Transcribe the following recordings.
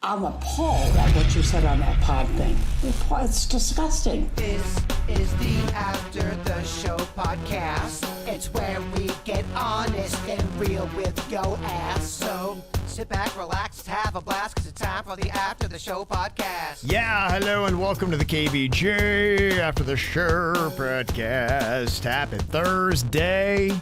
I'm appalled at what you said on that pod thing. It's disgusting. This is the After the Show podcast. It's where we get honest and real with yo ass. So sit back, relax, have a blast, because it's time for the After the Show podcast. Yeah, hello and welcome to the KVJ After the Show podcast. Happy Thursday.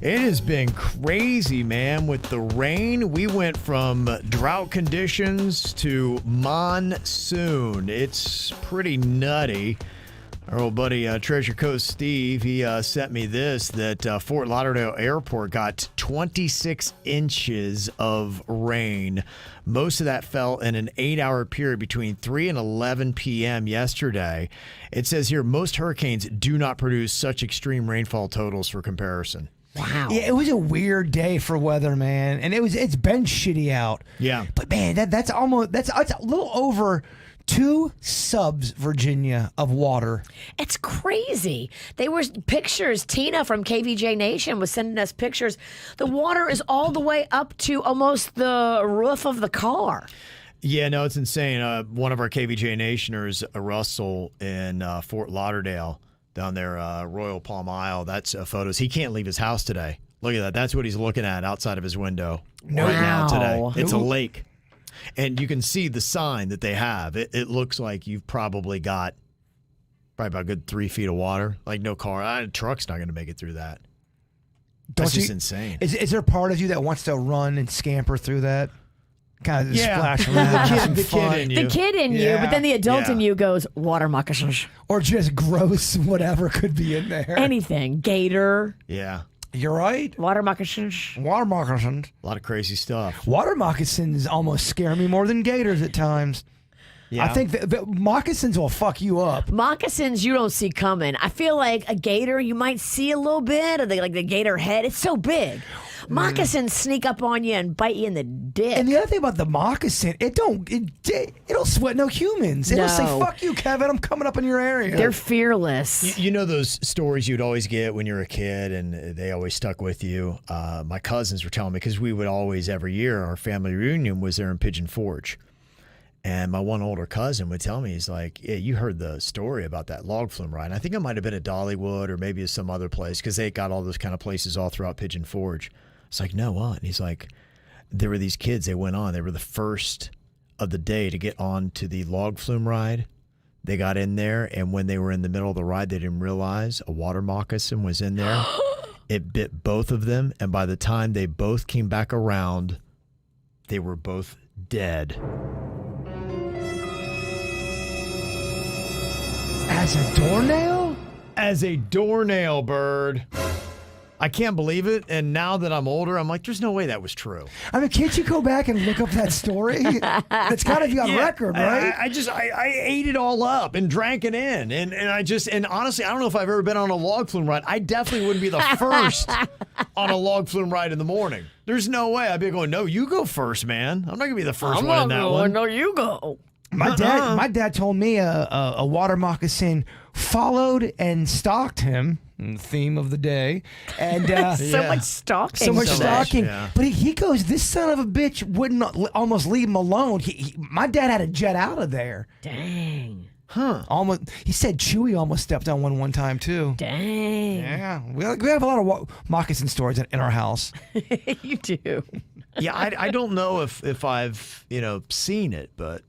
It has been crazy, man, with the rain. We went from drought conditions to monsoon. It's pretty nutty. Our old buddy Treasure Coast Steve, he sent me this, that Fort Lauderdale Airport got 26 inches of rain. Most of that fell in an 8-hour period between 3 and 11 p.m. yesterday. It says here, most hurricanes do not produce such extreme rainfall totals for comparison. Wow. Yeah, it was a weird day for weather, man. And it's been shitty out. Yeah. But man, that's a little over 2 subs, Virginia, of water. It's crazy. They were pictures. Tina from KVJ Nation was sending us pictures. The water is all the way up to almost the roof of the car. Yeah, no, it's insane. One of our KVJ Nationers, Russell in Fort Lauderdale, down there, Royal Palm Isle. That's photos. He can't leave his house today. Look at that. That's what he's looking at outside of his window right now today. It's a lake. And you can see the sign that they have. It looks like you've probably got about a good 3 feet of water. Like no car. A truck's not going to make it through that. That's just insane. Is there a part of you that wants to run and scamper through that? Kind of splash around. The kid in you. The kid in you, but then the adult in you goes, water moccasins. Or just gross whatever could be in there. Anything. Gator. Yeah. You're right. Water moccasins. Water moccasins. A lot of crazy stuff. Water moccasins almost scare me more than gators at times. Yeah. I think the moccasins will fuck you up. Moccasins you don't see coming. I feel like a gator you might see a little bit of the gator head. It's so big. Moccasins sneak up on you and bite you in the dick. And the other thing about the moccasin, it don't sweat no humans. It'll say, fuck you, Kevin, I'm coming up in your area. They're fearless. You know those stories you'd always get when you were a kid and they always stuck with you? My cousins were telling me, because we would always, every year, our family reunion was there in Pigeon Forge. And my one older cousin would tell me, he's like, yeah, you heard the story about that log flume ride. And I think it might have been at Dollywood or maybe some other place, because they got all those kind of places all throughout Pigeon Forge. It's like, no, what? And he's like, there were these kids, they went on. They were the first of the day to get on to the log flume ride. They got in there, and when they were in the middle of the ride, they didn't realize a water moccasin was in there. It bit both of them, and by the time they both came back around, they were both dead. As a doornail? As a doornail, Bird. I can't believe it, and now that I'm older, I'm like, there's no way that was true. I mean, can't you go back and look up that story? It's got to be on record, right? I ate it all up and drank it in, and honestly, I don't know if I've ever been on a log flume ride. I definitely wouldn't be the first on a log flume ride in the morning. There's no way. I'd be going, no, you go first, man. I'm not gonna be the first one in that one. No, you go. My dad told me a water moccasin followed and stalked him. Theme of the day, and much stalking. So much stalking. Yeah. But he goes, this son of a bitch wouldn't almost leave him alone. My dad had to jet out of there. Dang. Huh? Almost. He said Chewy almost stepped on one time too. Dang. Yeah, we have a lot of moccasin stories in our house. You do. Yeah, I don't know if I've seen it, but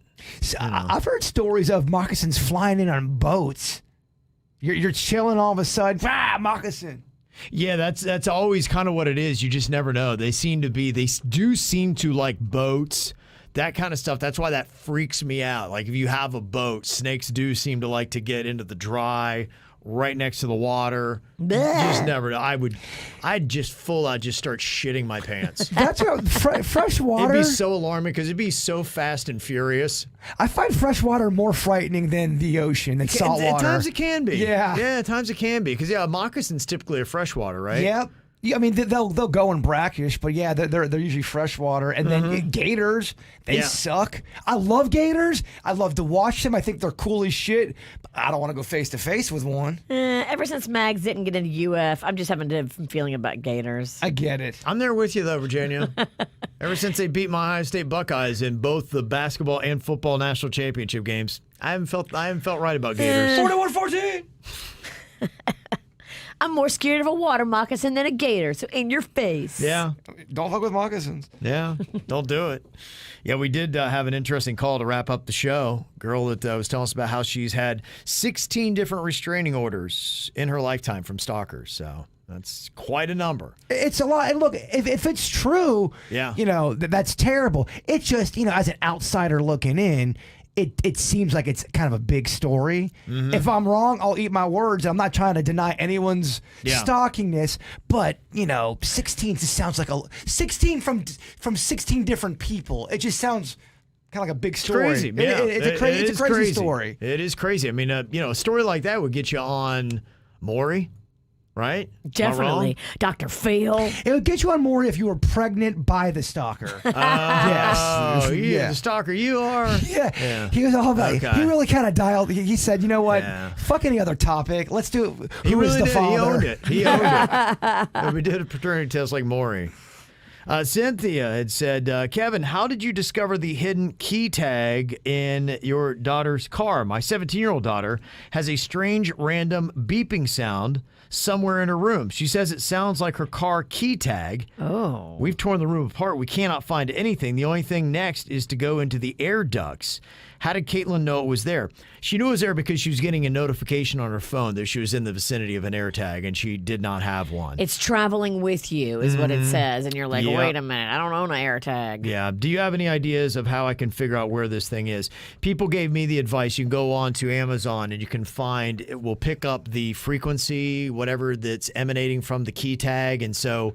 I've heard stories of moccasins flying in on boats. You're chilling, all of a sudden, moccasin. Yeah, that's always kind of what it is. You just never know. They do seem to like boats, that kind of stuff. That's why that freaks me out. Like if you have a boat, snakes do seem to like to get into the dry, right next to the water. You just never know. I'd just full out just start shitting my pants. That's fresh water. It'd be so alarming because it'd be so fast and furious. I find fresh water more frightening than the ocean, than salt water. At times it can be. Yeah. Yeah, at times it can be. Because, moccasins typically are freshwater, right? Yep. Yeah, I mean, they'll go in brackish, but yeah, they're usually freshwater. And then gators, they suck. I love gators. I love to watch them. I think they're cool as shit. But I don't want to go face to face with one. Ever since Mags didn't get into UF, I'm just having a different feeling about gators. I get it. I'm there with you, though, Virginia. Ever since they beat my Ohio State Buckeyes in both the basketball and football national championship games, I haven't felt right about Gators. 41-14. I'm more scared of a water moccasin than a gator, so in your face. Yeah. Don't fuck with moccasins. Yeah, don't do it. Yeah, we did have an interesting call to wrap up the show. Girl that was telling us about how she's had 16 different restraining orders in her lifetime from stalkers. So that's quite a number. It's a lot. And look, if it's true, Yeah. That's terrible. It's just, as an outsider looking in, it seems like it's kind of a big story. Mm-hmm. If I'm wrong, I'll eat my words. I'm not trying to deny anyone's stalkingness, but 16 just sounds like 16 from 16 different people. It just sounds kind of like a big story. Crazy. Yeah. It's a crazy story. It is crazy. I mean, a story like that would get you on Maury. Right? Definitely. Dr. Phil. It would get you on more if you were pregnant by the stalker. Yes. Oh, Yeah. The stalker you are. Yeah. He was all about it. Okay. He really kind of dialed. He said, you know what? Yeah. Fuck any other topic. Let's do He who is really the did. father. He owned it. Yeah, we did a paternity test like Maury. Cynthia had said, Kevin, how did you discover the hidden key tag in your daughter's car? My 17-year-old daughter has a strange random beeping sound somewhere in her room. She says it sounds like her car key tag. Oh. We've torn the room apart. We cannot find anything. The only thing next is to go into the air ducts. How did Caitlin know it was there? She knew it was there because she was getting a notification on her phone that she was in the vicinity of an air tag, and she did not have one. It's traveling with you is what it says. And you're like, Yep. wait a minute, I don't own an air tag. Yeah. Do you have any ideas of how I can figure out where this thing is? People gave me the advice. You can go on to Amazon and you can find, it will pick up the frequency, whatever that's emanating from the key tag. And so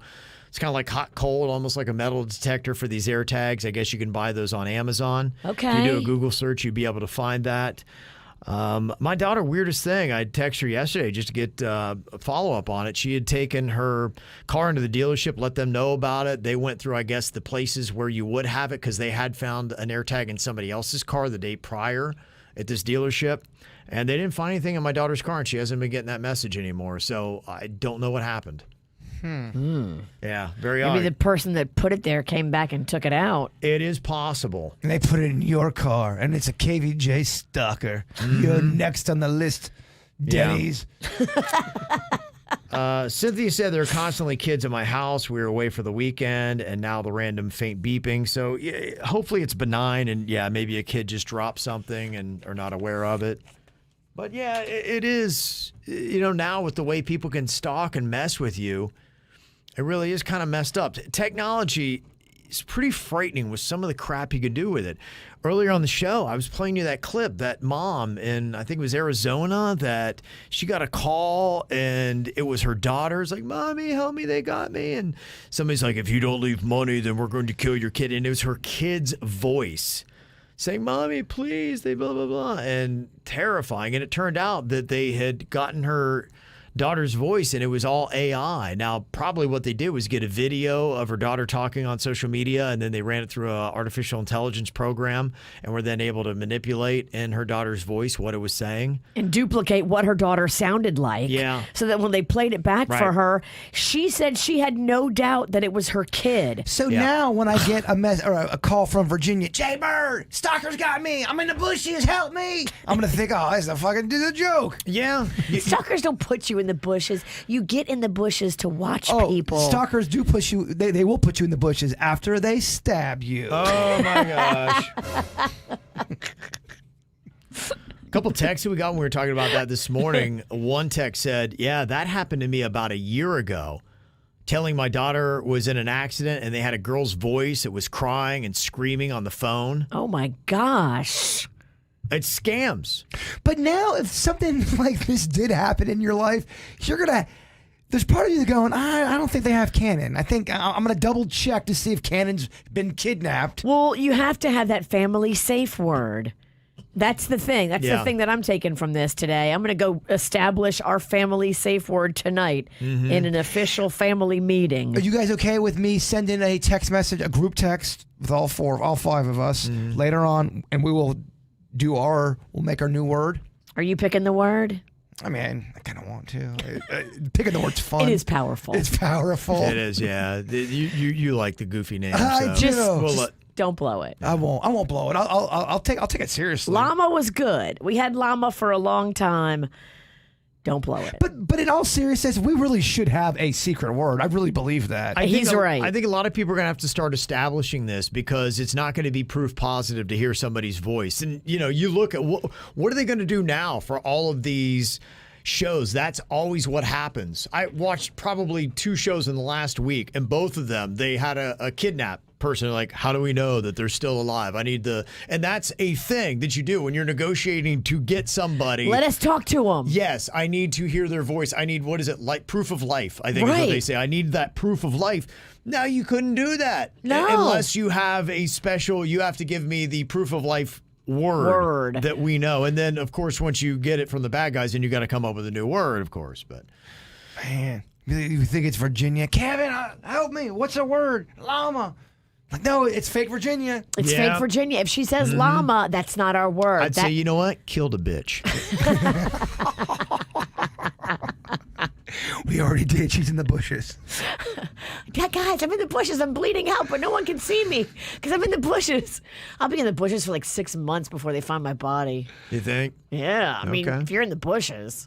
it's kind of like hot, cold, almost like a metal detector for these air tags. I guess you can buy those on Amazon. Okay. If you do a Google search, you'd be able to find that. My daughter, weirdest thing, I texted her yesterday just to get a follow-up on it. She had taken her car into the dealership, let them know about it. They went through, I guess, the places where you would have it because they had found an AirTag in somebody else's car the day prior at this dealership. And they didn't find anything in my daughter's car, and she hasn't been getting that message anymore. So I don't know what happened. Yeah, very odd. Maybe the person that put it there came back and took it out. It is possible. And they put it in your car, and it's a KVJ stalker. You're next on the list, Denny's. Cynthia said there are constantly kids at my house. We were away for the weekend, and now the random faint beeping. So yeah, hopefully it's benign, and yeah, maybe a kid just dropped something and are not aware of it. But yeah, it is, now with the way people can stalk and mess with you, it really is kind of messed up. Technology is pretty frightening with some of the crap you could do with it. Earlier on the show, I was playing you that clip, that mom in, I think it was Arizona, that she got a call and it was her daughter. It's like, Mommy, help me, they got me. And somebody's like, if you don't leave money, then we're going to kill your kid. And it was her kid's voice saying, Mommy, please, they blah, blah, blah, and terrifying. And it turned out that they had gotten her daughter's voice and it was all AI. Now, probably what they did was get a video of her daughter talking on social media, and then they ran it through an artificial intelligence program and were then able to manipulate in her daughter's voice what it was saying. And duplicate what her daughter sounded like. Yeah. So that when they played it back for Right. her, she said she had no doubt that it was her kid. So Yeah. now when I get a call from Virginia, Jay Bird, stalkers got me. I'm in the bushes. Help me. I'm going to think, oh, that's a fucking joke. Yeah. Stalkers don't put you in the bushes. You get in the bushes to watch people. Stalkers do push you. They will put you in the bushes after they stab you. Oh, my gosh. A couple texts that we got when we were talking about that this morning. One text said, yeah, that happened to me about a year ago. Telling my daughter was in an accident and they had a girl's voice that was crying and screaming on the phone. Oh my gosh. It's scams. But now, if something like this did happen in your life, there's part of you going, I don't think they have Cannon. I think I'm going to double check to see if Cannon's been kidnapped. Well, you have to have that family safe word. That's the thing. That's Yeah. the thing that I'm taking from this today. I'm going to go establish our family safe word tonight in an official family meeting. Are you guys okay with me sending a text message, a group text with all five of us later on, and we'll make our new word? Are you picking the word? I mean, I kind of want to. Picking the word's fun. It is powerful. It's powerful. It is, yeah. You like the goofy name. I So. do. Just don't blow it. I won't blow it. I'll take it seriously. Llama was good. We had llama for a long time. Don't blow it. But in all seriousness, we really should have a secret word. I really believe that. He's right. I think a lot of people are going to have to start establishing this because it's not going to be proof positive to hear somebody's voice. And, you look at what are they going to do now for all of these shows? That's always what happens. I watched probably 2 shows in the last week, and both of them, they had a kidnap person. Like, how do we know that they're still alive? And that's a thing that you do when you're negotiating to get somebody. Let us talk to them. Yes, I need to hear their voice. I need, like proof of life, I think is what they say. I need that proof of life. Now, you couldn't do that. No. Unless you have you have to give me the proof of life word that we know. And then, of course, once you get it from the bad guys, then you got to come up with a new word, of course. But Man, you think it's Virginia? Kevin, help me. What's a word? Llama. Like, no, it's fake Virginia. It's fake Virginia. If she says llama, that's not our word. I'd say, you know what? Killed a bitch. We already did. She's in the bushes. Yeah, guys, I'm in the bushes. I'm bleeding out, but no one can see me because I'm in the bushes. I'll be in the bushes for like 6 months before they find my body. You think? Yeah. I mean, Okay. if you're in the bushes.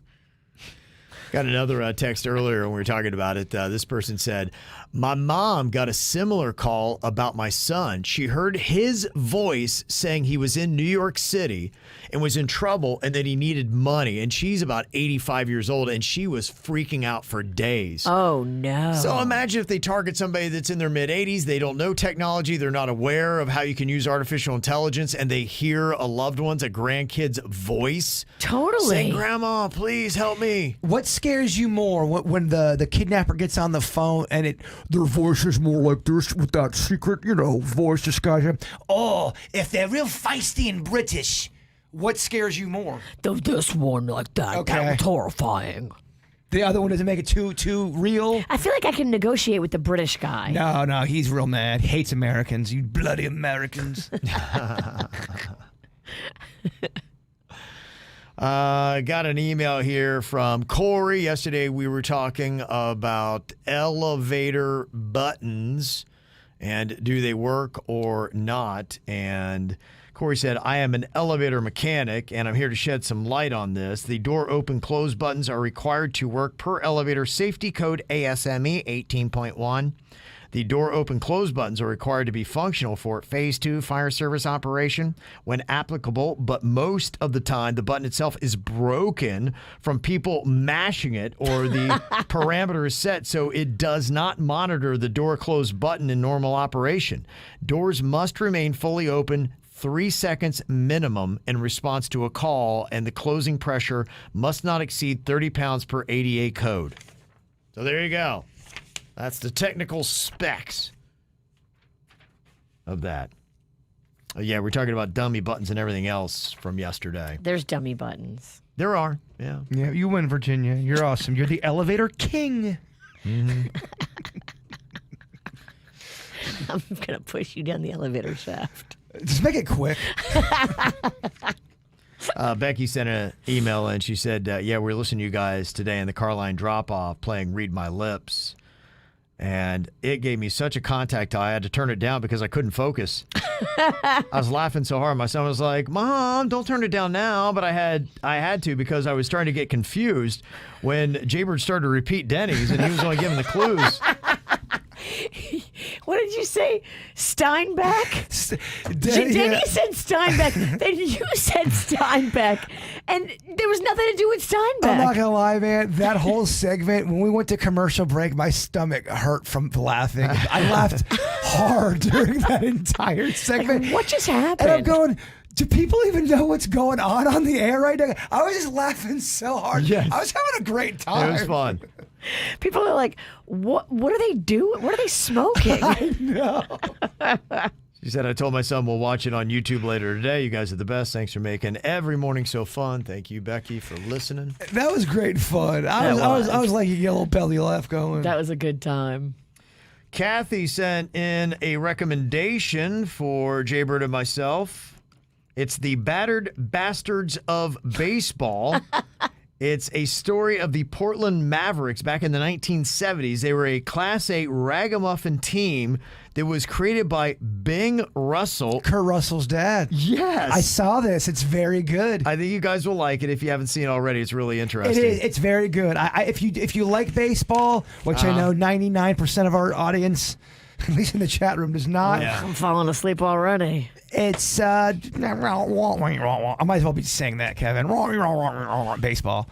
Got another text earlier when we were talking about it. This person said, my mom got a similar call about my son. She heard his voice saying he was in New York City and was in trouble and that he needed money. And she's about 85 years old and she was freaking out for days. Oh, no. So imagine if they target somebody that's in their mid-80s. They don't know technology. They're not aware of how you can use artificial intelligence. And they hear a loved one's, a grandkid's voice. Totally. Saying, Grandma, please help me. What scares you more when the kidnapper gets on the phone and their voice is more like this with that secret, voice disguise? Oh, if they're real feisty and British, what scares you more? This one like that. Okay. That was horrifying. The other one doesn't make it too real? I feel like I can negotiate with the British guy. No, he's real mad. Hates Americans. You bloody Americans. Got an email here from Corey. Yesterday we were talking about elevator buttons and do they work or not. And Corey said, I am an elevator mechanic and I'm here to shed some light on this. The door open close buttons are required to work per elevator safety code ASME 18.1. The door open close buttons are required to be functional for phase 2 fire service operation when applicable, but most of the time the button itself is broken from people mashing it or the parameter is set so it does not monitor the door close button in normal operation. Doors must remain fully open 3 seconds minimum in response to a call, and the closing pressure must not exceed 30 pounds per ADA code. So there you go. That's the technical specs of that. Yeah, we're talking about dummy buttons and everything else from yesterday. There's dummy buttons. There are, yeah. Yeah, you win, Virginia. You're awesome. You're the elevator king. I'm going to push you down the elevator shaft. Just make it quick. Becky sent an email and she said, yeah, we're listening to you guys today in the car line drop-off playing Read My Lips. And it gave me such a contact eye, I had to turn it down because I couldn't focus. I was laughing so hard. My son was like, Mom, don't turn it down now. But I had to because I was starting to get confused when Jaybird started to repeat Denny's and he was only giving the clues. What did you say? Steinbeck? Denny Yeah. said Steinbeck. Then you said Steinbeck. And there was nothing to do with Steinbeck. I'm not gonna lie, man. That whole segment, when we went to commercial break, my stomach hurt from laughing. I laughed hard during that entire segment. What just happened? And I'm going, do people even know what's going on the air right now? I was just laughing so hard. Yes. I was having a great time. It was fun. People are like, what are they doing? What are they smoking? I know. She said, I told my son we'll watch it on YouTube later today. You guys are the best. Thanks for making every morning so fun. Thank you, Becky, for listening. That was great fun. I was like, you get a little belly laugh going. That was a good time. Kathy sent in a recommendation for Jaybird and myself. It's the Battered Bastards of Baseball. It's a story of the Portland Mavericks back in the 1970s. They were a Class A ragamuffin team that was created by Bing Russell. Kurt Russell's dad. Yes. I saw this. It's very good. I think you guys will like it if you haven't seen it already. It's really interesting. It is. It's very good. If you like baseball, which I know 99% of our audience, at least in the chat room, does not. Yeah. I'm falling asleep already. It's I might as well be saying that, Kevin. Baseball.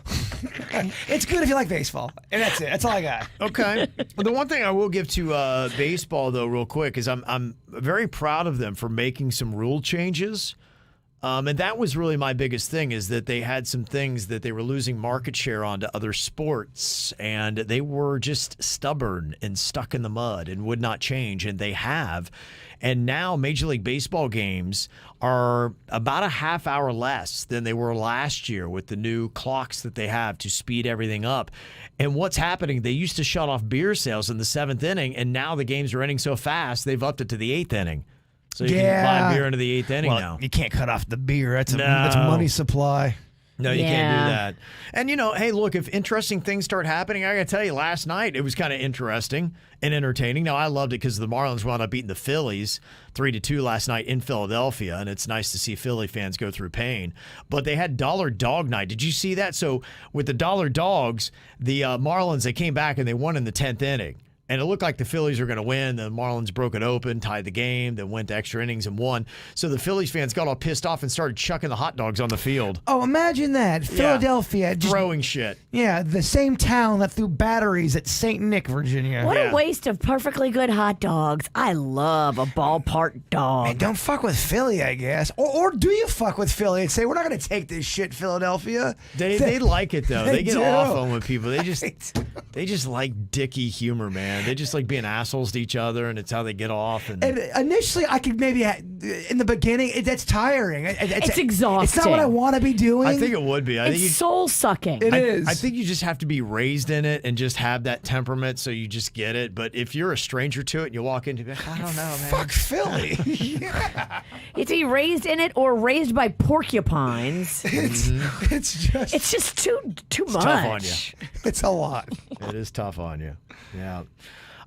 It's good if you like baseball, and that's it. That's all I got. Okay. The one thing I will give to baseball, though, real quick, is I'm very proud of them for making some rule changes. And that was really my biggest thing, is that they had some things that they were losing market share on to other sports, and they were just stubborn and stuck in the mud and would not change, and they have. And now Major League Baseball games are about a half hour less than they were last year with the new clocks that they have to speed everything up. And what's happening, they used to shut off beer sales in the 7th inning, and now the games are ending so fast, they've upped it to the 8th inning. So you can buy beer into the 8th inning now. You can't cut off the beer. That's money supply. No, you can't do that. And, hey, look, if interesting things start happening, I got to tell you, last night it was kind of interesting and entertaining. Now, I loved it because the Marlins wound up beating the Phillies 3-2 last night in Philadelphia, and it's nice to see Philly fans go through pain. But they had Dollar Dog Night. Did you see that? So with the Dollar Dogs, the Marlins, they came back and they won in the 10th inning. And it looked like the Phillies were going to win. The Marlins broke it open, tied the game, then went to extra innings and won. So the Phillies fans got all pissed off and started chucking the hot dogs on the field. Oh, imagine that. Philadelphia. Just, throwing shit. Yeah, the same town that threw batteries at St. Nick, Virginia. What a waste of perfectly good hot dogs. I love a ballpark dog. Man, don't fuck with Philly, I guess. Or do you fuck with Philly and say, we're not going to take this shit, Philadelphia? They like it, though. They get do. off on with people. They just like dicky humor, man. They just like being assholes to each other, and it's how they get off. And initially, I could maybe, in the beginning, that's tiring. It's exhausting. It's not what I want to be doing. I think it would be. It's soul-sucking. It is. I think you just have to be raised in it and just have that temperament so you just get it. But if you're a stranger to it and you walk into it, I don't know, man. Fuck Philly. Yeah. It's either raised in it or raised by porcupines. It's just too much. Tough on you. It's a lot. It is tough on you. Yeah.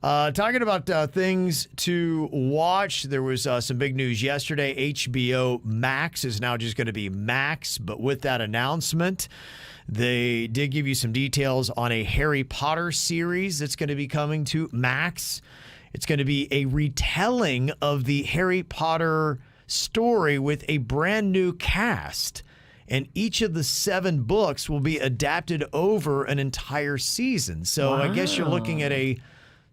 Talking about things to watch, there was some big news yesterday. HBO Max is now just going to be Max, but with that announcement, they did give you some details on a Harry Potter series that's going to be coming to Max. It's going to be a retelling of the Harry Potter story with a brand new cast. And each of the 7 books will be adapted over an entire season. So I guess you're looking at a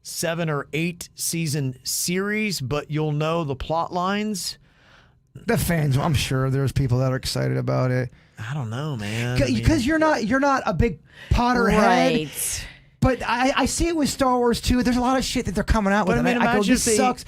7 or 8 season series, but you'll know the plot lines. The fans, I'm sure there's people that are excited about it. I don't know, man. Because you're not a big Potter head. Right. But I see it with Star Wars too. There's a lot of shit that they're coming out with. But I mean, I go, imagine this if they- sucks.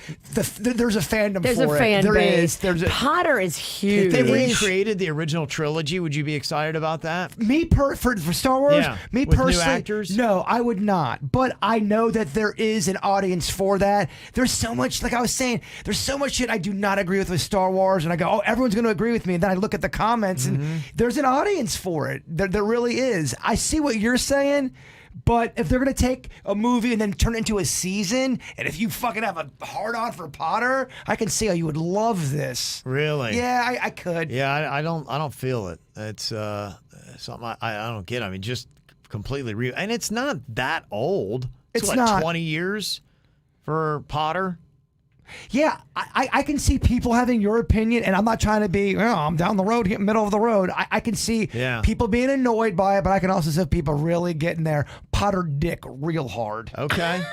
There's a fandom There's for a it. fan There base. is. There's a, Potter is huge. If they recreated the original trilogy, would you be excited about that? for Star Wars, Yeah, me with new personally, actors? no, I would not. But I know that there is an audience for that. There's so much, like I was saying, there's so much shit I do not agree with Star Wars, and I go, oh, everyone's going to agree with me, and then I look at the comments, and there's an audience for it. There really is. I see what you're saying. But if they're going to take a movie and then turn it into a season, and if you fucking have a hard-on for Potter, I can see how you would love this. Really? Yeah, I could. Yeah, I don't feel it. It's something I don't get. I mean, just completely real. And it's not that old. It's what, not 20 years for Potter? Yeah, I can see people having your opinion, and I'm not trying to be, I'm down the road, middle of the road. I can see people being annoyed by it, but I can also see people really getting their Potter dick real hard. Okay.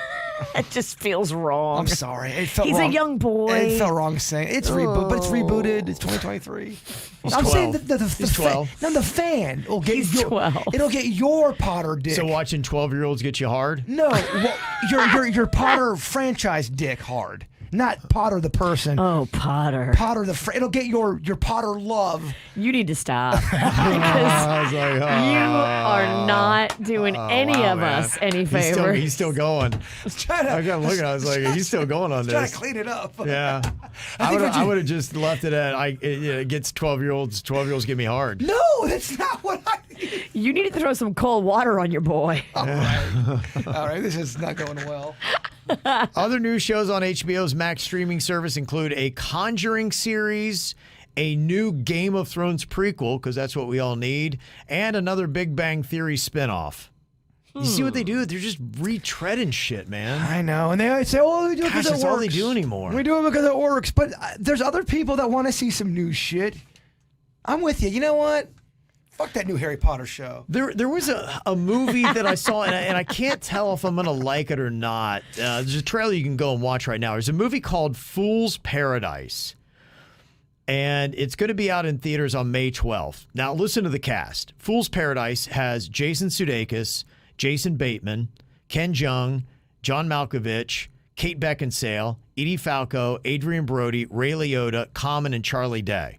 It just feels wrong. I'm sorry. It felt He's wrong. a young boy. It felt wrong saying it's reboot, but it's rebooted. It's 2023. I'm 12. saying the He's 12. No, the fan will get He's your, 12. It'll get your Potter dick. So watching 12-year-olds get you hard? No, well, your Potter franchise dick hard. Not Potter the person. Oh, Potter. Potter it'll get your Potter love. You need to stop. Because you are not doing any wow, of man. us any favors. He's still going. I got looking. I was like, he's still going on Trying this. to clean it up. Yeah. I would have just left it at it gets 12-year-olds. 12-year-olds get me hard. No, that's not what I. You need to throw some cold water on your boy. All right, this is not going well. Other new shows on HBO's Max streaming service include a Conjuring series, a new Game of Thrones prequel, because that's what we all need, and another Big Bang Theory spinoff. You see what they do? They're just retreading shit, man. I know. And they always say, oh, we do it because it works. That's all they do anymore. We do it because it works. But there's other people that want to see some new shit. I'm with you. You know what? Fuck that new Harry Potter show. There was a movie that I saw, and I can't tell if I'm going to like it or not. There's a trailer you can go and watch right now. There's a movie called Fool's Paradise, and it's going to be out in theaters on May 12th. Now, listen to the cast. Fool's Paradise has Jason Sudeikis, Jason Bateman, Ken Jeong, John Malkovich, Kate Beckinsale, Edie Falco, Adrian Brody, Ray Liotta, Common, and Charlie Day.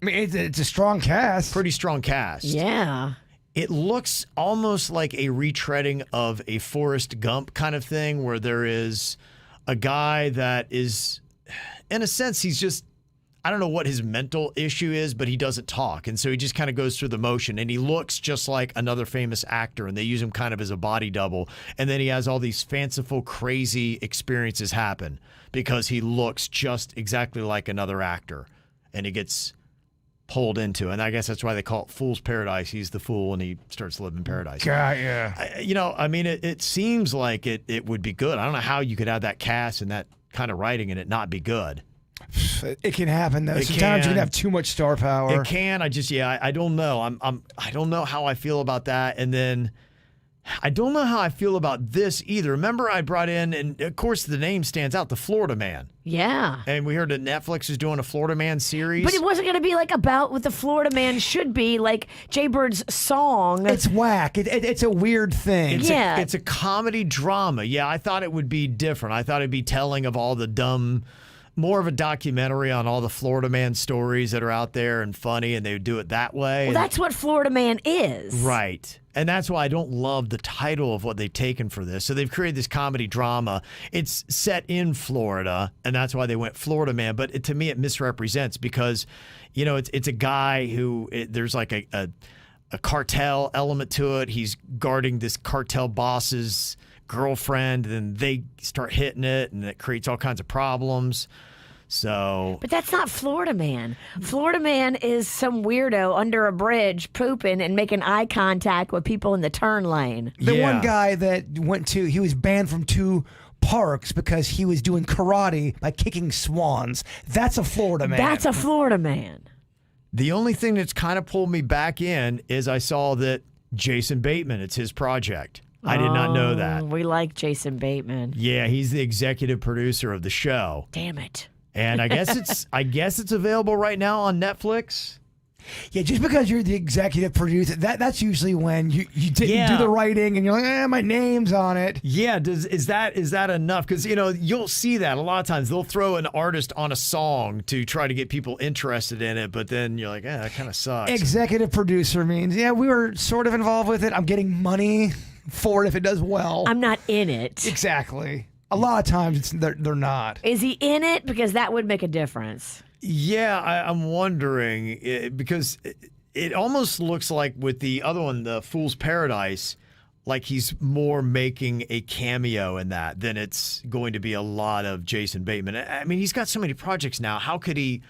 I mean, it's a strong cast. Pretty strong cast. Yeah. It looks almost like a retreading of a Forrest Gump kind of thing, where there is a guy that is, in a sense, he's just, I don't know what his mental issue is, but he doesn't talk. And so he just kind of goes through the motion, and he looks just like another famous actor, and they use him kind of as a body double. And then he has all these fanciful, crazy experiences happen because he looks just exactly like another actor, and he gets pulled into. And I guess that's why they call it Fool's Paradise. He's the fool, and he starts living paradise. God, yeah. It seems like it would be good. I don't know how you could have that cast and that kind of writing and it not be good. It can happen though. It Sometimes can. you can have too much star power. It can. I don't know. I don't know how I feel about that. And then I don't know how I feel about this either. Remember, I brought in, and of course the name stands out, the Florida Man. Yeah. And we heard that Netflix is doing a Florida Man series. But it wasn't going to be like about what the Florida Man should be, like Jay Bird's song. It's whack. It's a weird thing. It's a comedy drama. Yeah, I thought it would be different. I thought it'd be telling of all the dumb, more of a documentary on all the Florida Man stories that are out there and funny, and they would do it that way. Well, that's what Florida Man is. Right. And that's why I don't love the title of what they've taken for this. So they've created this comedy drama. It's set in Florida, and that's why they went Florida Man. But to me, it misrepresents because, it's a guy who, there's like a cartel element to it. He's guarding this cartel boss's girlfriend, and they start hitting it, and it creates all kinds of problems. So, but that's not Florida Man. Florida Man is some weirdo under a bridge pooping and making eye contact with people in the turn lane. The one guy that he was banned from 2 parks because he was doing karate by kicking swans. That's a Florida Man. That's a Florida Man. The only thing that's kind of pulled me back in is I saw that Jason Bateman, it's his project. I did not know that. We like Jason Bateman. Yeah, he's the executive producer of the show. Damn it. And I guess it's available right now on Netflix. Yeah, just because you're the executive producer, that's usually when you didn't do the writing and you're like, my name's on it. Yeah, is that enough? Because you'll see that a lot of times. They'll throw an artist on a song to try to get people interested in it, but then you're like, that kind of sucks. Executive producer means, we were sort of involved with it. I'm getting money for it if it does well. I'm not in it. Exactly. A lot of times they're not. Is he in it? Because that would make a difference. Yeah, I'm wondering because it almost looks like with the other one, the Fool's Paradise, like he's more making a cameo in that than it's going to be a lot of Jason Bateman. I mean, he's got so many projects now. How could he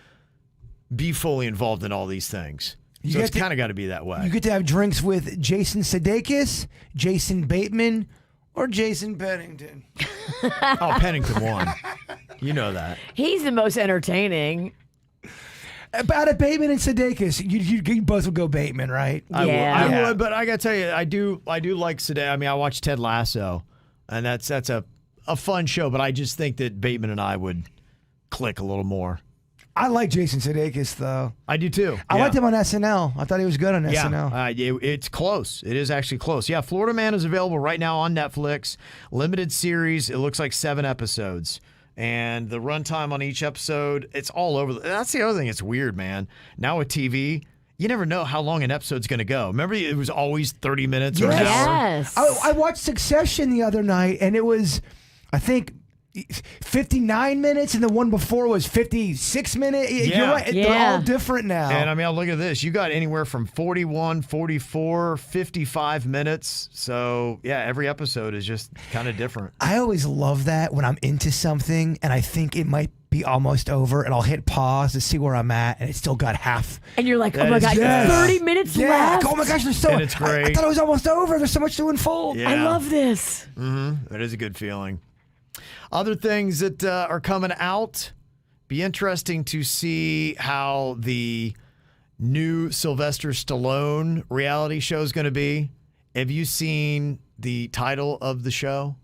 be fully involved in all these things? So it's kind of got to be that way. You get to have drinks with Jason Sudeikis, Jason Bateman, or Jason Pennington. Oh, Pennington won. You know that. He's the most entertaining. Out of Bateman and Sudeikis, you both would go Bateman, right? Yeah. I would, but I got to tell you, I do like Sudeikis. I mean, I watched Ted Lasso, and that's a fun show, but I just think that Bateman and I would click a little more. I like Jason Sudeikis, though. I do, too. I liked him on SNL. I thought he was good on SNL. It's close. It is actually close. Yeah, Florida Man is available right now on Netflix. Limited series. It looks like 7 episodes. And the runtime on each episode, it's all over. That's the other thing. It's weird, man. Now with TV, you never know how long an episode's going to go. Remember, it was always 30 minutes or an hour? Yes. I watched Succession the other night, and it was, I think, 59 minutes, and the one before was 56 minutes. Yeah. You're right. They're all different now. And I mean, look at this. You got anywhere from 41, 44, 55 minutes. So, yeah, every episode is just kind of different. I always love that when I'm into something and I think it might be almost over, and I'll hit pause to see where I'm at, and it's still got half. And you're like, oh That my is- God, yes. 30 minutes left. Oh my gosh, there's so And it's great. I thought it was almost over. There's so much to unfold. Yeah. I love this. That is a good feeling. Other things that are coming out, be interesting to see how the new Sylvester Stallone reality show is going to be. Have you seen the title of the show?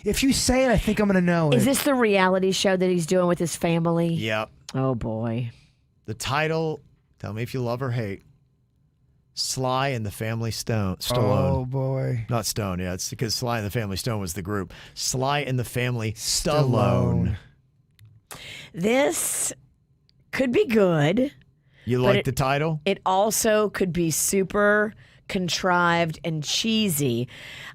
If you say it, I think I'm going to know it. Is this the reality show that he's doing with his family? Yep. Oh, boy. The title, tell me if you love or hate, Sly and the Family Stallone. Oh, boy. Not Stone, yeah. It's because Sly and the Family Stone was the group. Sly and the Family Stallone. This could be good. You But like the title? It also could be super contrived and cheesy.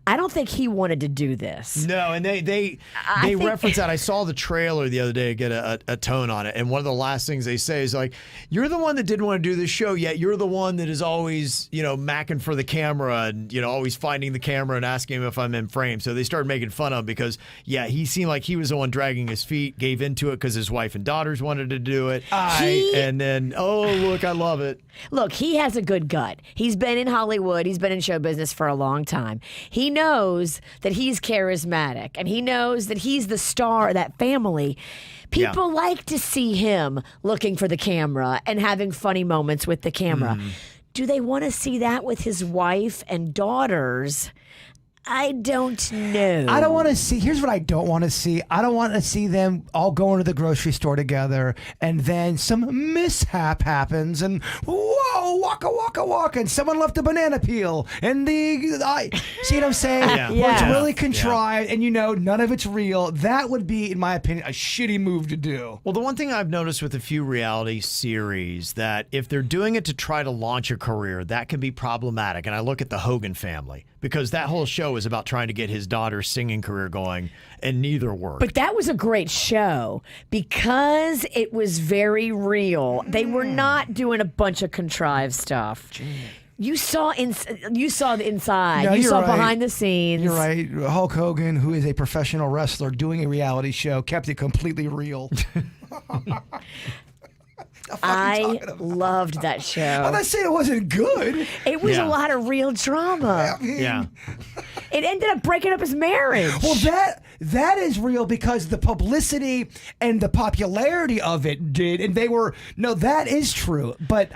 I don't think he wanted to do this. No, and they think- reference that. I saw the trailer the other day to get a tone on it, and one of the last things they say is like, "You're the one that didn't want to do this show, yet you're the one that is always, macking for the camera and always finding the camera and asking him if I'm in frame." So they started making fun of him because, he seemed like he was the one dragging his feet, gave into it because his wife and daughters wanted to do it, and then look, I love it. Look, he has a good gut. He's been in Hollywood. He's been in show business for a long time. He knows that he's charismatic, and he knows that he's the star of that family. People like to see him looking for the camera and having funny moments with the camera. Do they want to see that with his wife and daughters? I don't know. I don't want to see. Here's what I don't want to see. I don't want to see them all going to the grocery store together, and then some mishap happens, and whoa, waka waka waka, and someone left a banana peel, and see what I'm saying? Yeah. Where it's Yeah. really contrived, and none of it's real. That would be, in my opinion, a shitty move to do. Well, the one thing I've noticed with a few reality series that if they're doing it to try to launch a career, that can be problematic. And I look at the Hogan family because that whole show is about trying to get his daughter's singing career going, and neither worked. But that was a great show because it was very real. They were not doing a bunch of contrived stuff. You saw the inside. No, you you're saw right. behind the scenes. You're right. Hulk Hogan, who is a professional wrestler doing a reality show, kept it completely real. I loved that show. I'm not saying it wasn't good. It was Yeah. a lot of real drama. yeah. It ended up breaking up his marriage. Well, that is real because the publicity and the popularity of it did, and that is true. But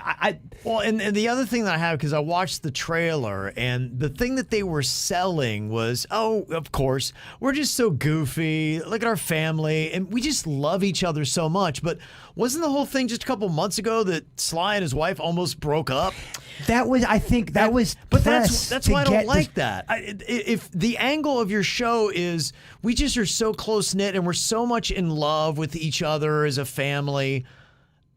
Well, and the other thing that I have, because I watched the trailer, and the thing that they were selling was, of course, we're just so goofy. Look at our family, and we just love each other so much. But wasn't the whole thing just a couple months ago that Sly and his wife almost broke up? I think that was. But press that's to why I don't get like this- that. If the angle of your show is we just are so close knit and we're so much in love with each other as a family,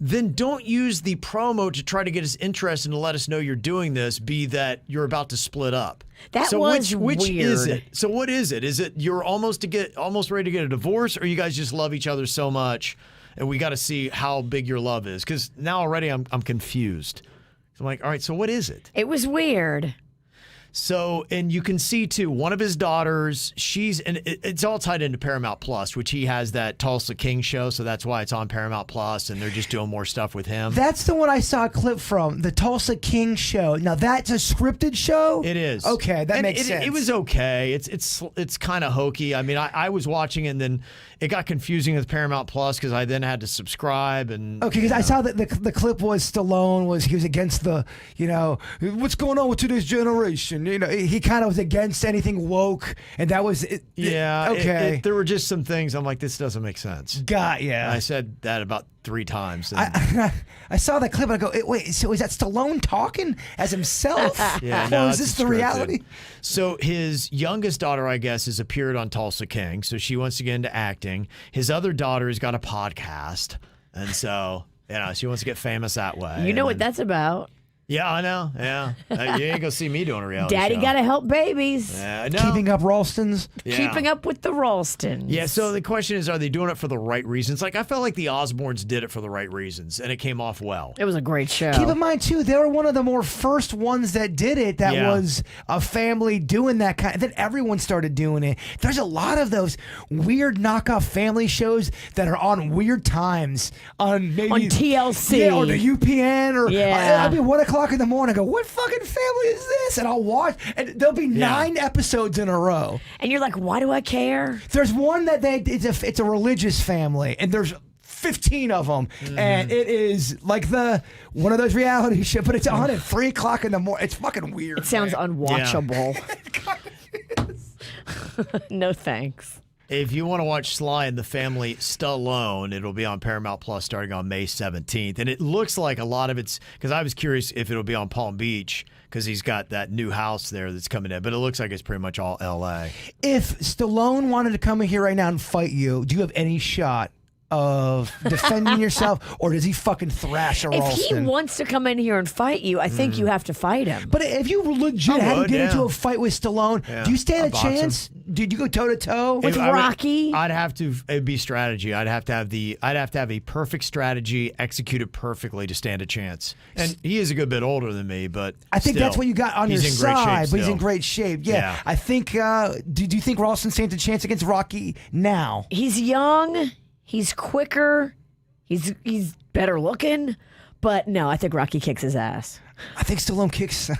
then don't use the promo to try to get us interested and let us know you're doing this, be that you're about to split up. That so was which is weird. it? So what is it? Is it you're almost ready to get a divorce, or you guys just love each other so much and we got to see how big your love is? Because now already I'm confused. So I'm like, all right, so what is it? It was weird. So, and you can see too, one of his daughters, it's all tied into Paramount Plus, which he has that Tulsa King show. So that's why it's on Paramount Plus, and they're just doing more stuff with him. That's the one I saw a clip from, the Tulsa King show. Now that's a scripted show. It is. Okay, that makes sense. It was okay. It's kind of hokey. I mean, I was watching it, and then it got confusing with Paramount Plus because I then had to subscribe. And Okay, because I saw that the clip was Stallone he was against the, what's going on with today's generation. He kind of was against anything woke, and that was it. yeah, Okay. there were just some things I'm like, this doesn't make sense. Yeah. I said that about 3 times. And I saw that clip and I go, wait, so is that Stallone talking as himself? Yeah, or no, is it's this the scripted. reality? So his youngest daughter, I guess, has appeared on Tulsa King, so she wants to get into acting. His other daughter has got a podcast, and so she wants to get famous that way. You know And what that's about. Yeah, I know. Yeah. You ain't going to see me doing a reality Daddy show. got to help babies. No. Keeping up Ralstons. Yeah. Keeping up with the Ralstons. Yeah, so the question is, are they doing it for the right reasons? Like, I felt like the Osbournes did it for the right reasons, and it came off well. It was a great show. Keep in mind, too, they were one of the more first ones that did it. That was a family doing that kind. Then everyone started doing it. There's a lot of those weird knockoff family shows that are on weird times on maybe On TLC. or the UPN, or Yeah. I'll be 1 o'clock in the morning. I go, what fucking family is this? And I'll watch, and there'll be 9 episodes in a row. And you're like, why do I care? There's one that it's a religious family, and there's 15 of them, and it is like one of those reality shows, but it's on at 3 o'clock in the morning. It's fucking weird. It sounds man. unwatchable. No thanks. If you want to watch Sly and the Family Stallone, it'll be on Paramount Plus starting on May 17th. And it looks like a lot of it's, because I was curious if it'll be on Palm Beach, because he's got that new house there that's coming in. But it looks like it's pretty much all L.A. If Stallone wanted to come in here right now and fight you, do you have any shot of defending yourself, or does he fucking thrash a If Ralston? he wants to come in here and fight you, I think you have to fight him. But if you legit I had to would, get yeah. into a fight with Stallone, Yeah. do you stand I'll a box him. chance? Did you go toe to toe? With Rocky? I'd have to. It'd be strategy. I'd have to have a perfect strategy executed perfectly to stand a chance. And he is a good bit older than me, but I think still, that's what you got on your he's in great shape side, but he's in still. great shape. Yeah, Yeah. I think. Do you think Ralston stands a chance against Rocky now? He's young. He's quicker. He's better looking. But no, I think Rocky kicks his ass. I think Stallone kicks.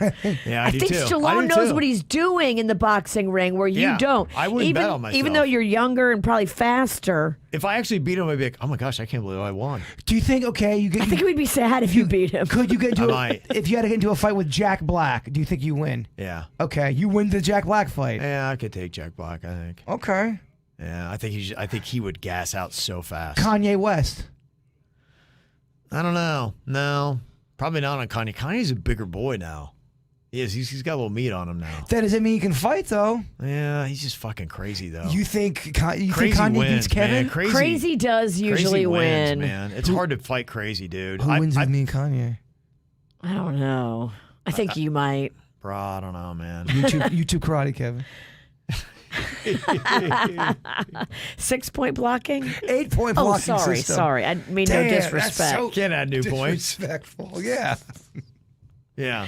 Yeah, I do think too. I Stallone do knows too. what he's doing in the boxing ring where you Yeah, don't. I wouldn't even, bet on myself. Even though you're younger and probably faster, If I actually beat him, I'd be like, oh my gosh, I can't believe I won. Do you think? Okay, you get. I think we'd be sad if you beat him. Could you get into I might. if you had to get into a fight with Jack Black? Do you think you win? Yeah. Okay, you win the Jack Black fight. Yeah, I could take Jack Black, I think. Okay. Yeah, I think he would gas out so fast. Kanye West. I don't know. No, probably not on Kanye. Kanye's a bigger boy now. He is. He's got a little meat on him now. That doesn't mean you can fight though. Yeah, he's just fucking crazy though. You think Crazy Kanye wins, beats Kevin? man. Crazy does usually Crazy wins, win. man. It's hard to fight crazy, dude. Who wins with me and Kanye? I don't know. I think you might. Bro, I don't know, man. YouTube karate, Kevin. 6-point blocking? 8-point Oh, blocking sorry, system. sorry. I mean Damn, no that's disrespect. so Can't add new points. disrespectful. Yeah. Yeah.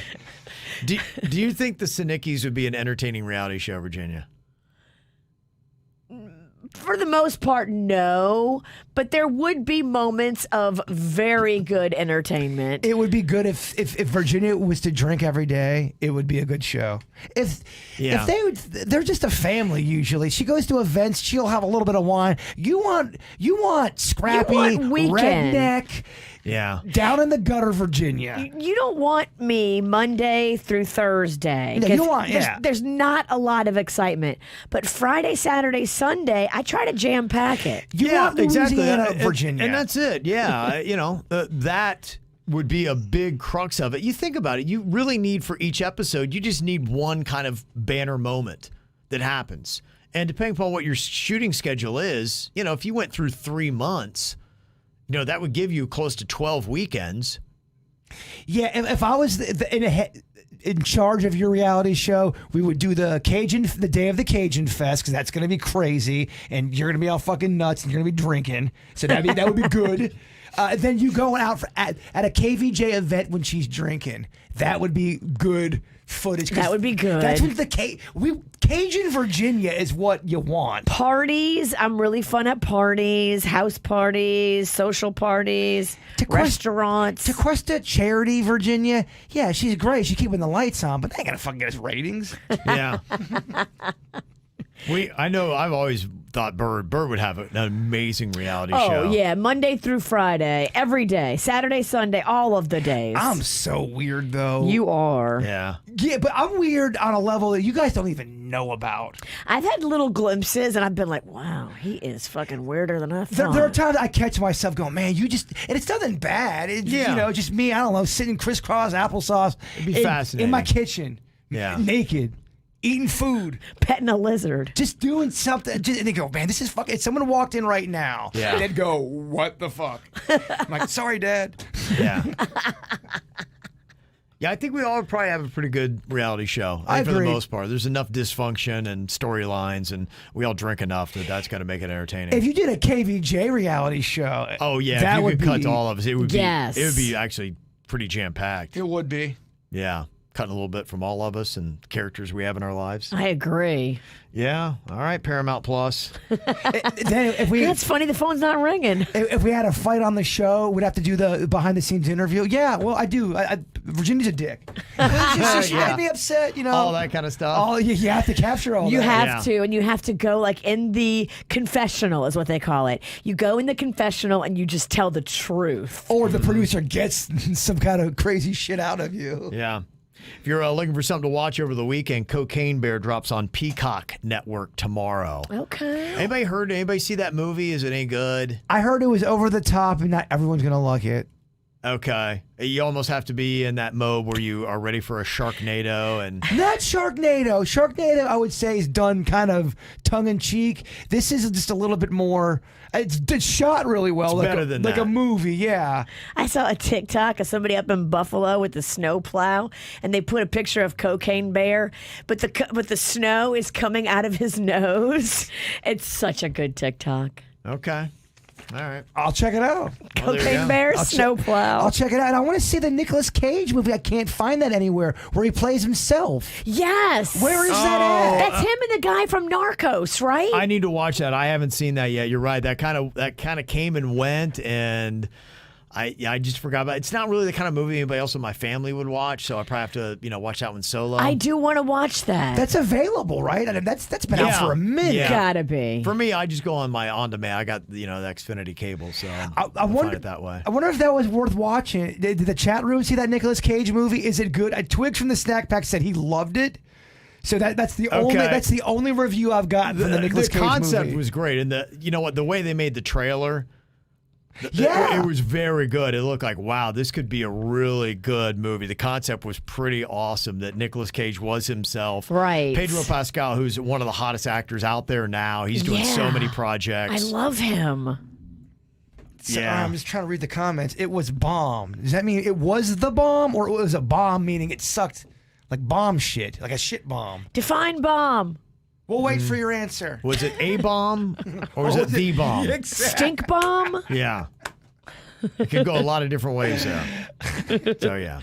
Do you think the Sinickis would be an entertaining reality show, Virginia? For the most part, no. But there would be moments of very good entertainment. It would be good if Virginia was to drink every day. It would be a good show. If they're just a family usually. She goes to events. She'll have a little bit of wine. You want scrappy want weekend. redneck. Yeah. Down in the gutter, Virginia. You don't want me Monday through Thursday. No, you 'cause want- yeah. There's not a lot of excitement. But Friday, Saturday, Sunday, I try to jam pack it. You want Louisiana, And- Virginia. And that's it. Yeah. That would be a big crux of it. You think about it. You really need for each episode, you just need one kind of banner moment that happens. And depending upon what your shooting schedule is, if you went through 3 months, that would give you close to 12 weekends. Yeah, if I was in charge of your reality show, we would do the day of the Cajun Fest, because that's going to be crazy, and you're going to be all fucking nuts, and you're going to be drinking. So that would be good. Then you going out at a KVJ event when she's drinking. That would be good footage. That would be good. That's what Cajun Virginia is what you want. Parties, I'm really fun at parties, house parties, social parties, restaurants. Tequesta Charity Virginia, yeah, she's great. She's keeping the lights on, but they ain't gonna fucking get us ratings. Yeah. I know I've always thought Bird would have an amazing reality show. Oh, yeah, Monday through Friday, every day, Saturday, Sunday, all of the days. I'm so weird though. You are. Yeah. Yeah, but I'm weird on a level that you guys don't even know about. I've had little glimpses, and I've been like, wow, he is fucking weirder than I thought. There are times I catch myself going, man, and it's nothing bad. It's just me, I don't know, sitting crisscross applesauce It'd be fascinating. in my kitchen, naked, eating food, Petting a lizard. just doing something. And they go, man, this is fucking. If someone walked in right now, Yeah. they'd go, what the fuck? I'm like, sorry, Dad. Yeah. Yeah, I think we all probably have a pretty good reality show. I think for agree. the most part. There's enough dysfunction and storylines, and we all drink enough that's going to make it entertaining. If you did a KVJ reality show, oh yeah, that if you would could cut be, to all of us, it would Yes. be it would be actually pretty jam packed. It would be. Yeah, cutting a little bit from all of us and characters we have in our lives. I agree. Yeah, all right, Paramount Plus. Then if we That's funny. The phone's not ringing. if we had a fight on the show, we'd have to do the behind the scenes interview. Yeah, well, I do. Virginia's a dick. She Yeah. made me upset. You know, All that kind of stuff. All you have to capture all You that. have to, and you have to go like in the confessional, is what they call it. You go in the confessional and you just tell the truth. Or the producer gets some kind of crazy shit out of you. Yeah. If you're looking for something to watch over the weekend, Cocaine Bear drops on Peacock Network tomorrow. Okay. Anybody see that movie? Is it any good? I heard it was over the top, and not everyone's gonna like it. Okay. You almost have to be in that mode where you are ready for a Sharknado and Not Sharknado. Sharknado, I would say, is done kind of tongue in cheek. This is just a little bit more. It's shot really well, It's like better a, than like that. a movie. Yeah. I saw a TikTok of somebody up in Buffalo with the snow plow, and they put a picture of Cocaine Bear, but the snow is coming out of his nose. It's such a good TikTok. okay. All right. I'll check it out. Well, there you Cocaine go. Bear, I'll snow plow. I'll check it out. And I want to see the Nicolas Cage movie. I can't find that anywhere where he plays himself. Yes. Where is that at? That's him and the guy from Narcos, right? I need to watch that. I haven't seen that yet. You're right. That kind of came and went, and I just forgot about it. It's not really the kind of movie anybody else in my family would watch, so I probably have to watch that one solo. I do want to watch that. That's available, right? I mean, that's been out Yeah. for a minute. Yeah. Gotta be. For me, I just go on my on-demand. I got the Xfinity cable, so I find wonder it that way. I wonder if that was worth watching. Did the chat room see that Nicolas Cage movie? Is it good? Twig from the Snack Pack said he loved it. So that's the only review I've gotten from the Nicolas Cage concept movie. was great, and the way they made the trailer. Yeah. It was very good. It looked like, wow, this could be a really good movie. The concept was pretty awesome that Nicolas Cage was himself. Right. Pedro Pascal, who's one of the hottest actors out there now. He's doing so Yeah. many I projects. love him. Yeah. I'm just trying to read the comments. It was bomb. Does that mean it was the bomb, or it was a bomb meaning it sucked like bomb shit, like a shit bomb? Define bomb. We'll wait for your answer. Was it a bomb or was it the bomb? Stink bomb. Yeah. It could go a lot of different ways there. So, yeah.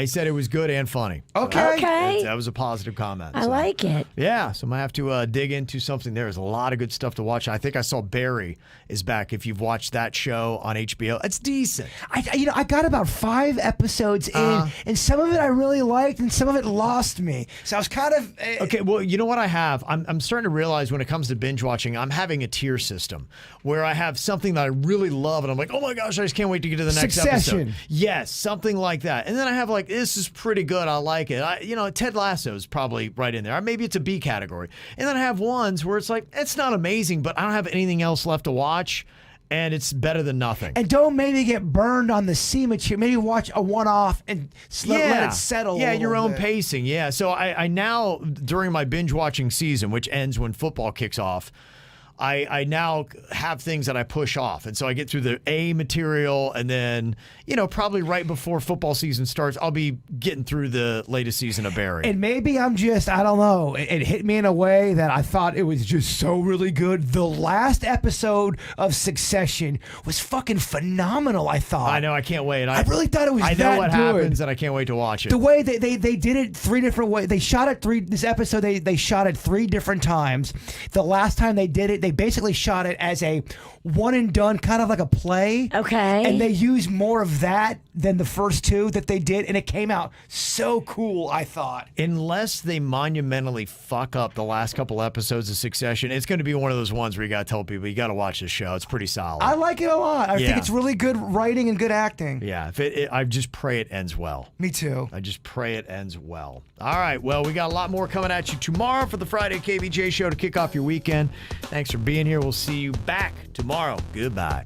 He said it was good and funny. Okay. Okay. That was a positive comment. I so. like it. Yeah, so I might have to dig into something. There's a lot of good stuff to watch. I think I saw Barry is back. If you've watched that show on HBO, it's decent. I got about 5 episodes in, and some of it I really liked, and some of it lost me. So I was kind of Okay, well, you know what I have? I'm starting to realize when it comes to binge watching, I'm having a tier system where I have something that I really love, and I'm like, oh my gosh, I just can't wait to get to the next Succession. episode. Yes, something like that. And then I have like, this is pretty good. I like it. Ted Lasso is probably right in there. Maybe it's a B category. And then I have ones where it's like, it's not amazing, but I don't have anything else left to watch, and it's better than nothing. And don't maybe get burned on the C material. Maybe watch a one-off and let it settle. Yeah, a your little own bit. pacing. Yeah. So I now, during my binge watching season, which ends when football kicks off, I now have things that I push off. And so I get through the A material, and then, probably right before football season starts, I'll be getting through the latest season of Barry. And maybe I don't know. It hit me in a way that I thought it was just so really good. The last episode of Succession was fucking phenomenal, I thought. I know, I can't wait. I really thought it was I know that what good. happens, and I can't wait to watch it. The way they did it 3 different ways. They shot it this episode they shot it 3 different times. The last time they did it, they basically shot it as a one and done, kind of like a play. Okay. And they used more of that than the first 2 that they did, and it came out so cool, I thought. Unless they monumentally fuck up the last couple episodes of Succession, it's going to be one of those ones where you got to tell people, you got to watch this show. It's pretty solid. I like it a lot. I think Yeah. it's really good writing and good acting. Yeah, I just pray it ends well. Me too. I just pray it ends well. All right, well, we got a lot more coming at you tomorrow for the Friday KVJ show to kick off your weekend. Thanks for being here. We'll see you back tomorrow. Goodbye.